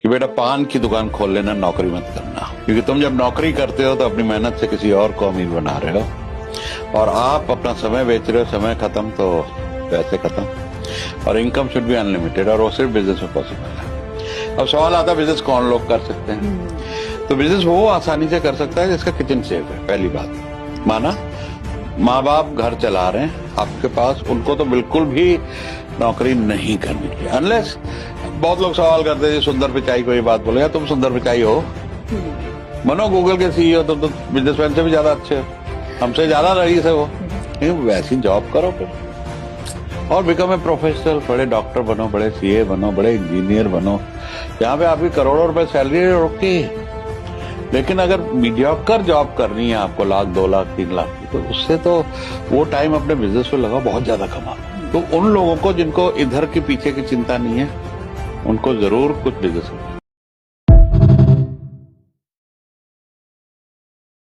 कि बेटा पान की दुकान खोल लेना, नौकरी मत करना, क्योंकि तुम जब नौकरी करते हो तो अपनी मेहनत से किसी और को अमीर बना रहे हो, और आप अपना समय बेच रहे हो, समय खत्म तो पैसे खत्म। और इनकम शुड बी अनलिमिटेड, और वो सिर्फ बिजनेस में पॉसिबल है। अब सवाल आता है बिजनेस कौन लोग कर सकते हैं? तो बिजनेस वो आसानी से कर सकता है जिसका किचन सेफ है। पहली बात, माना माँ बाप घर चला रहे हैं आपके पास, उनको तो बिल्कुल भी नौकरी नहीं करनी चाहिए, अनलेस बहुत लोग सवाल करते हैं सुंदर पिचाई को ये बात बोलेगा, तुम सुंदर पिचाई हो, बनो गूगल के सीईओ, तुम तो बिजनेसमैन से भी ज्यादा अच्छे हो, हमसे ज्यादा रईस है वो, वैसी जॉब करो फिर और बिकम ए प्रोफेशनल, बड़े डॉक्टर बनो, बड़े सीए बनो, बड़े इंजीनियर बनो, यहाँ पे आपकी करोड़ों रुपए सैलरी रोकी। लेकिन अगर मीडियोकर जॉब करनी है आपको, लाख 2 लाख 3 लाख की, तो उससे तो वो टाइम अपने बिजनेस पे लगा, बहुत ज्यादा कमा। तो उन लोगों को जिनको इधर के पीछे की चिंता नहीं है, उनको जरूर कुछ बिजनेस